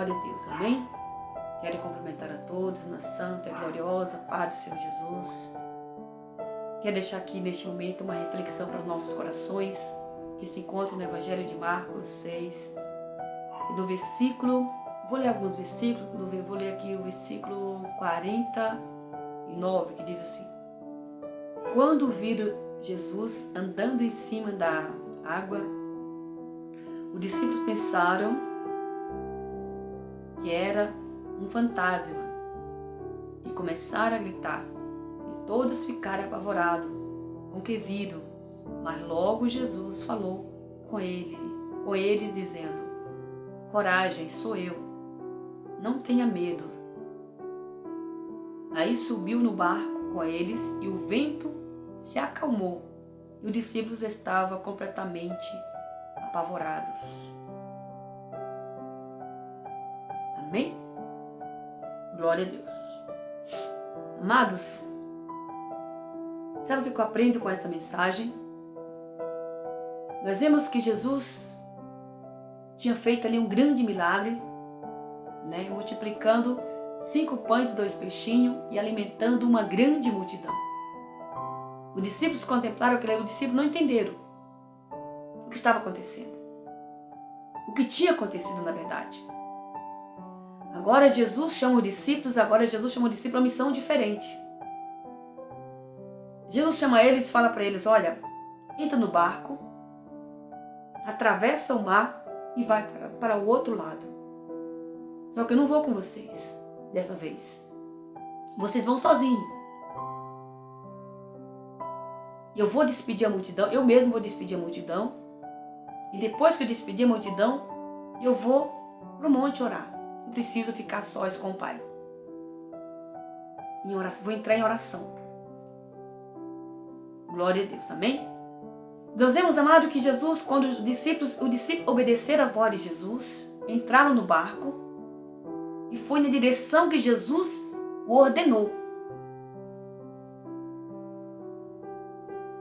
Glória a Deus, amém? Quero cumprimentar a todos na santa e gloriosa paz do Senhor Jesus. Quero deixar aqui neste momento uma reflexão para os nossos corações, que se encontra no Evangelho de Marcos 6, e do versículo, vou ler alguns versículos, vou ler aqui o versículo 49, que diz assim: Quando viram Jesus andando em cima da água, os discípulos pensaram que era um fantasma e começaram a gritar, e todos ficaram apavorados com o que viram. Mas logo Jesus falou com eles dizendo: Coragem, sou eu, não tenha medo. Aí subiu no barco com eles e o vento se acalmou e os discípulos estavam completamente apavorados. Amém? Glória a Deus. Amados, sabe o que eu aprendo com essa mensagem? Nós vemos que Jesus tinha feito ali um grande milagre, multiplicando 5 pães e 2 peixinhos e alimentando uma grande multidão. Os discípulos contemplaram aquilo, os discípulos não entenderam o que estava acontecendo, o que tinha acontecido na verdade. Agora Jesus chama os discípulos a uma missão diferente. Jesus chama eles e fala para eles: olha, entra no barco, atravessa o mar e vai para o outro lado. Só que eu não vou com vocês dessa vez. Vocês vão sozinhos. Eu vou despedir a multidão, eu mesmo vou despedir a multidão. E depois que eu despedir a multidão, eu vou para o monte orar. Eu preciso ficar sós com o Pai. Em oração, vou entrar em oração. Glória a Deus, amém? Nós vemos, amado, que Jesus, quando os discípulos obedeceram a voz de Jesus, entraram no barco e foi na direção que Jesus o ordenou.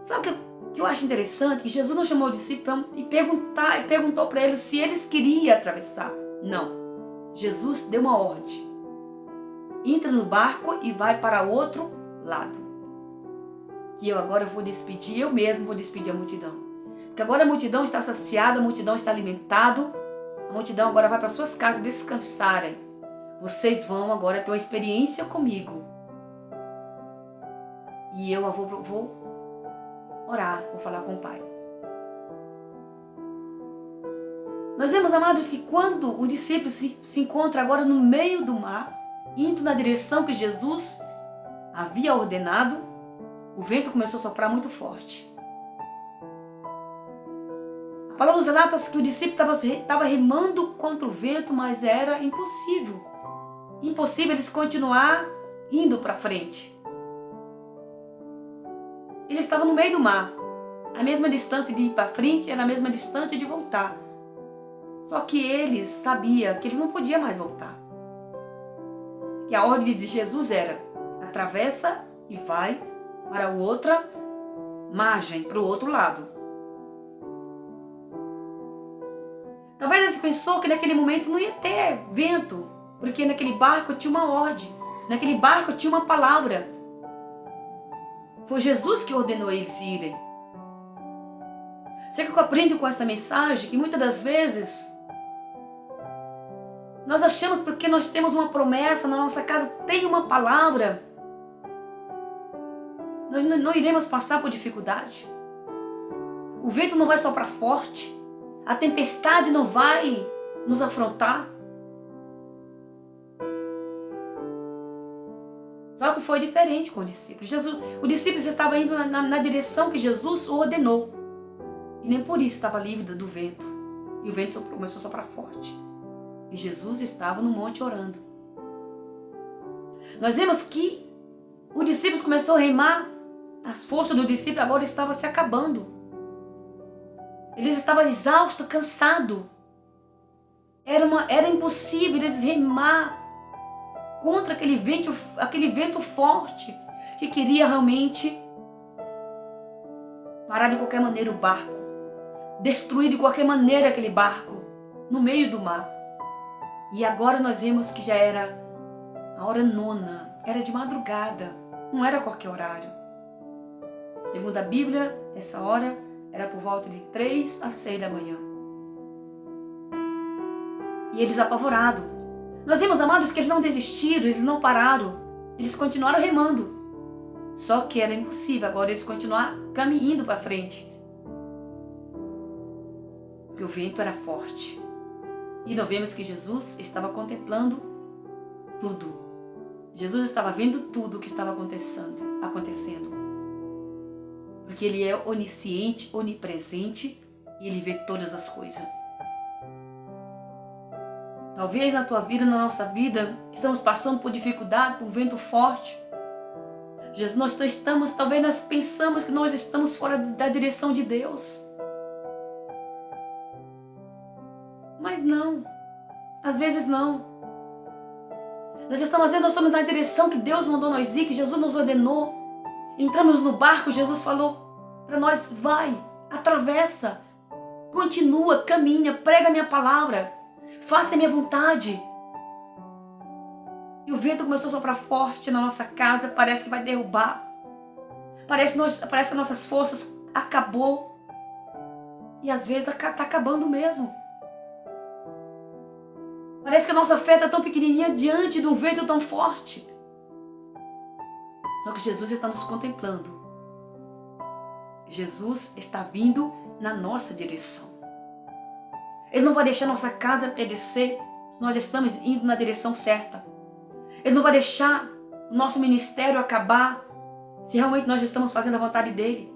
Sabe o que eu acho interessante? Que Jesus não chamou o discípulo e perguntou para eles se eles queriam atravessar. Não. Jesus deu uma ordem. Entra no barco e vai para outro lado. Que eu mesmo vou despedir a multidão. Porque agora a multidão está saciada, a multidão está alimentada. A multidão agora vai para suas casas descansarem. Vocês vão agora ter uma experiência comigo. E eu vou orar, vou falar com o Pai. Nós vemos, amados, que quando os discípulos se encontram agora no meio do mar, indo na direção que Jesus havia ordenado, o vento começou a soprar muito forte. A palavra nos relata que o discípulo estava remando contra o vento, mas era impossível. Impossível eles continuar indo para frente. Eles estavam no meio do mar. A mesma distância de ir para frente era a mesma distância de voltar. Só que eles sabiam que eles não podiam mais voltar. Que a ordem de Jesus era: atravessa e vai para outra margem, para o outro lado. Talvez eles pensou que naquele momento não ia ter vento, porque naquele barco tinha uma ordem, naquele barco tinha uma palavra. Foi Jesus que ordenou eles irem. Sabe o que eu aprendo com essa mensagem? Que muitas das vezes nós achamos porque nós temos uma promessa, na nossa casa tem uma palavra, nós não iremos passar por dificuldade. O vento não vai soprar forte, a tempestade não vai nos afrontar. Só que foi diferente com os discípulos. Os discípulos estavam indo na direção que Jesus ordenou. E nem por isso estava livre do vento. E o vento começou a soprar forte. E Jesus estava no monte orando. Nós vemos que os discípulos começaram a remar. As forças do discípulo agora estavam se acabando. Eles estavam exaustos, cansados. Era impossível eles remar contra aquele vento forte que queria realmente parar de qualquer maneira o barco, destruir de qualquer maneira aquele barco no meio do mar. E agora nós vimos que já era a hora nona, era de madrugada, não era qualquer horário. Segundo a Bíblia, essa hora era por volta de 3 às 6 da manhã. E eles apavorados. Nós vimos, amados, que eles não desistiram, eles não pararam. Eles continuaram remando. Só que era impossível agora eles continuar caminhando para frente. Porque o vento era forte. E nós vemos que Jesus estava contemplando tudo. Jesus estava vendo tudo o que estava acontecendo. Porque Ele é onisciente, onipresente e Ele vê todas as coisas. Talvez na tua vida, na nossa vida, estamos passando por dificuldade, por um vento forte. Talvez nós pensamos que nós estamos fora da direção de Deus. Mas não. Às vezes não. Nós estamos na direção que Deus mandou nós ir, que Jesus nos ordenou. Entramos no barco, Jesus falou para nós, vai, atravessa, continua, caminha, prega a minha palavra, faça a minha vontade. E o vento começou a soprar forte na nossa casa, parece que vai derrubar. Parece que as nossas forças acabou. E às vezes está acabando mesmo. Parece que a nossa fé está tão pequenininha diante de um vento tão forte. Só que Jesus está nos contemplando. Jesus está vindo na nossa direção. Ele não vai deixar nossa casa perecer se nós estamos indo na direção certa. Ele não vai deixar o nosso ministério acabar se realmente nós estamos fazendo a vontade dele.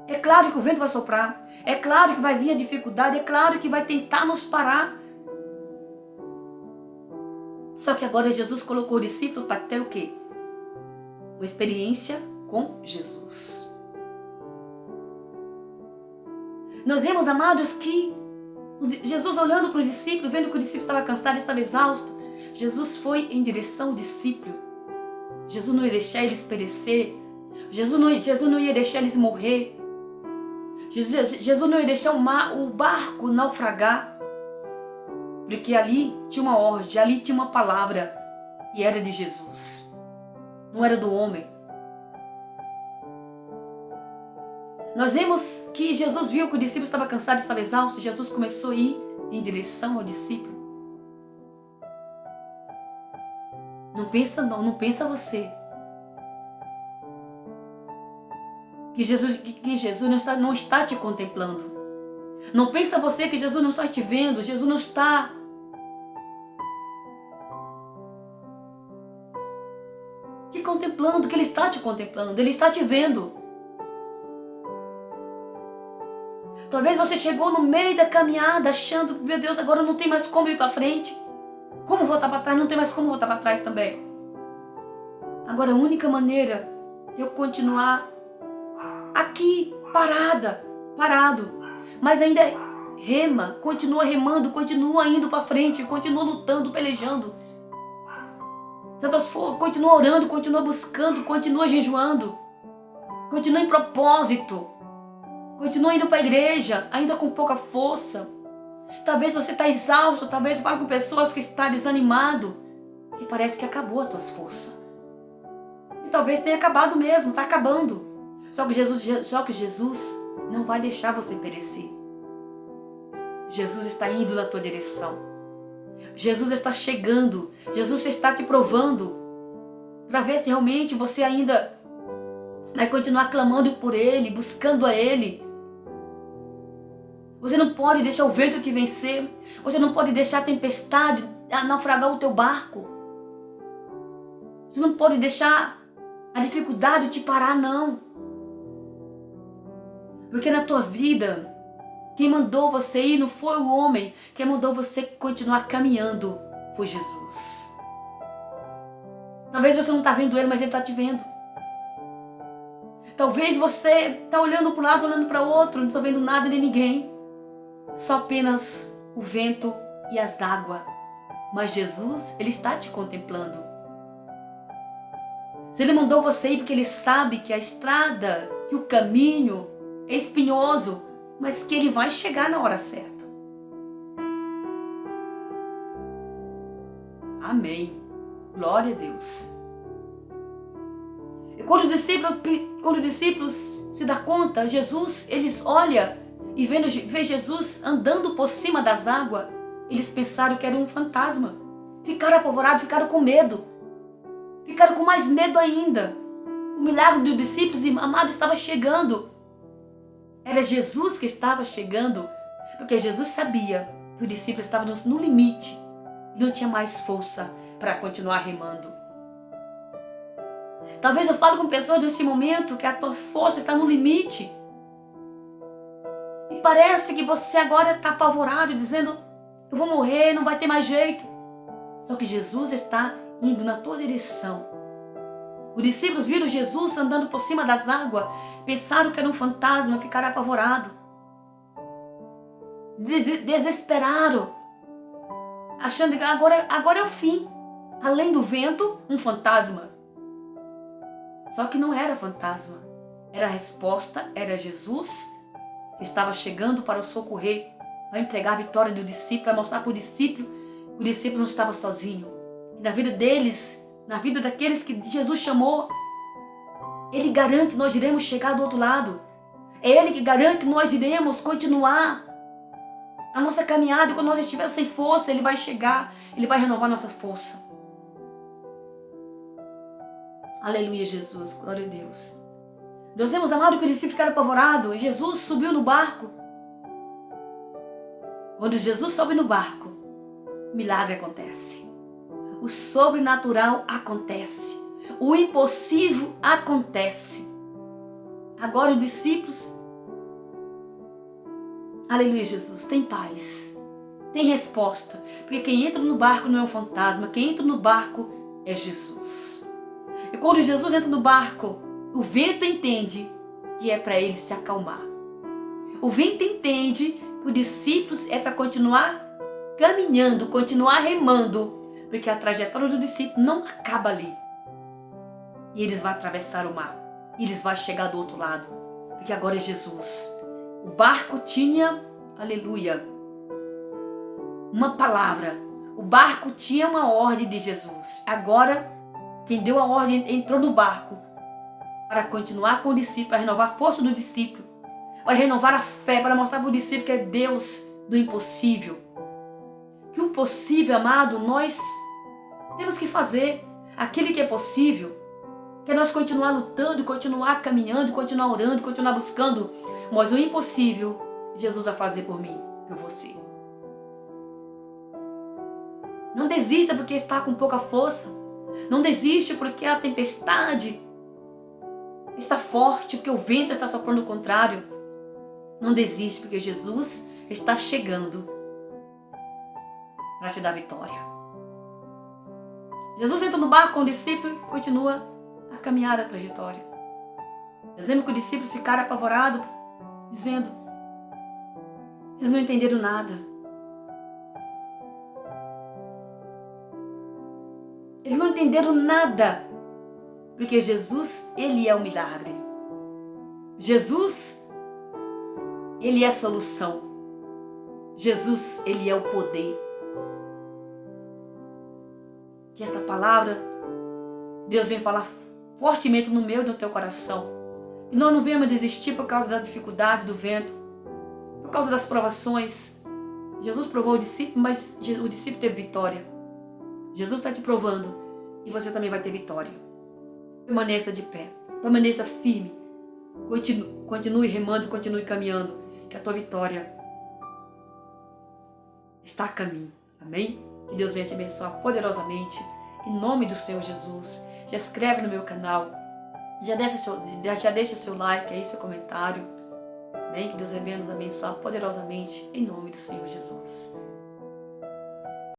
É claro que o vento vai soprar. É claro que vai vir a dificuldade. É claro que vai tentar nos parar. Só que agora Jesus colocou o discípulo para ter o quê? Uma experiência com Jesus. Nós vemos, amados, que Jesus olhando para o discípulo, vendo que o discípulo estava cansado, estava exausto, Jesus foi em direção ao discípulo. Jesus não ia deixar eles perecer. Jesus não ia deixar eles morrer. Jesus não ia deixar o barco naufragar. Porque ali tinha uma ordem, ali tinha uma palavra. E era de Jesus. Não era do homem. Nós vemos que Jesus viu que o discípulo estava cansado, estava exausto. Jesus começou a ir em direção ao discípulo. Não pensa você. Que Jesus não está te contemplando. Não pensa você que Jesus não está te vendo. Jesus não está te contemplando, que Ele está te contemplando. Ele está te vendo. Talvez você chegou no meio da caminhada achando, meu Deus, agora não tem mais como ir para frente. Como voltar para trás? Não tem mais como voltar para trás também. Agora a única maneira é eu continuar aqui, parado. Mas ainda rema, continua remando, continua indo para frente, continua lutando, pelejando. Continua orando, continua buscando, continua jejuando. Continua em propósito. Continua indo para a igreja, ainda com pouca força. Talvez você está exausto, talvez fale com pessoas que estão desanimado, que parece que acabou as tuas forças. E talvez tenha acabado mesmo, está acabando. Só que Jesus não vai deixar você perecer. Jesus está indo na tua direção. Jesus está chegando. Jesus está te provando para ver se realmente você ainda vai continuar clamando por Ele, buscando a Ele. Você não pode deixar o vento te vencer. Você não pode deixar a tempestade naufragar o teu barco. Você não pode deixar a dificuldade te parar, não. Porque na tua vida, quem mandou você ir não foi o homem. Quem mandou você continuar caminhando foi Jesus. Talvez você não está vendo Ele, mas Ele está te vendo. Talvez você está olhando para um lado, olhando para o outro, não está vendo nada nem ninguém. Só apenas o vento e as águas. Mas Jesus, Ele está te contemplando. Se Ele mandou você ir porque Ele sabe que a estrada, que o caminho é espinhoso, mas que Ele vai chegar na hora certa. Amém. Glória a Deus. E quando os discípulos se dão conta, Jesus, eles olham e vê Jesus andando por cima das águas, eles pensaram que era um fantasma. Ficaram apavorados, ficaram com medo. Ficaram com mais medo ainda. O milagre dos discípulos, amados, estava chegando. Era Jesus que estava chegando, porque Jesus sabia que os discípulos estavam no limite e não tinha mais força para continuar remando. Talvez eu fale com pessoas nesse momento que a tua força está no limite. E parece que você agora está apavorado, dizendo, eu vou morrer, não vai ter mais jeito. Só que Jesus está indo na tua direção. Os discípulos viram Jesus andando por cima das águas, pensaram que era um fantasma, ficaram apavorados. Desesperaram, achando que agora é o fim. Além do vento, um fantasma. Só que não era fantasma. Era a resposta, era Jesus que estava chegando para o socorrer, para entregar a vitória do discípulo, para mostrar para o discípulo que o discípulo não estava sozinho. Que na vida deles, na vida daqueles que Jesus chamou, Ele garante que nós iremos chegar do outro lado. É Ele que garante que nós iremos continuar a nossa caminhada. E quando nós estivermos sem força, Ele vai chegar, Ele vai renovar nossa força. Aleluia, Jesus, glória a Deus. Nós vemos, amado, que os discípulos ficaram apavorados e Jesus subiu no barco. Quando Jesus sobe no barco, o milagre acontece. O sobrenatural acontece. O impossível acontece. Agora os discípulos, aleluia, Jesus, tem paz, tem resposta. Porque quem entra no barco não é um fantasma, quem entra no barco é Jesus. E quando Jesus entra no barco, o vento entende que é para ele se acalmar. O vento entende que os discípulos é para continuar caminhando, continuar remando, porque a trajetória do discípulo não acaba ali. E eles vão atravessar o mar, e eles vão chegar do outro lado, porque agora é Jesus. O barco tinha, aleluia, uma palavra. O barco tinha uma ordem de Jesus. Agora, quem deu a ordem entrou no barco para continuar com o discípulo, para renovar a força do discípulo, para renovar a fé, para mostrar para o discípulo que é Deus do impossível. Que o possível, amado, nós temos que fazer. Aquilo que é possível, que é nós continuar lutando, continuar caminhando, continuar orando, continuar buscando. Mas o impossível, Jesus vai fazer por mim, por você. Não desista porque está com pouca força. Não desiste porque a tempestade está forte, porque o vento está soprando o contrário. Não desiste porque Jesus está chegando para te dar vitória. Jesus entra no barco com o discípulo e continua a caminhar a trajetória. Dizendo que os discípulos ficaram apavorados, dizendo, eles não entenderam nada. Eles não entenderam nada, porque Jesus, Ele é o milagre. Jesus, Ele é a solução. Jesus, Ele é o poder. Que esta palavra, Deus vem falar fortemente no meu e no teu coração. E nós não venhamos desistir por causa da dificuldade do vento, por causa das provações. Jesus provou o discípulo, mas o discípulo teve vitória. Jesus está te provando e você também vai ter vitória. Permaneça de pé, permaneça firme, continue remando, continue caminhando, que a tua vitória está a caminho. Amém? Que Deus venha te abençoar poderosamente, em nome do Senhor Jesus. Já inscreve no meu canal, já deixa seu like aí, seu comentário. Amém? Que Deus venha nos abençoar poderosamente, em nome do Senhor Jesus.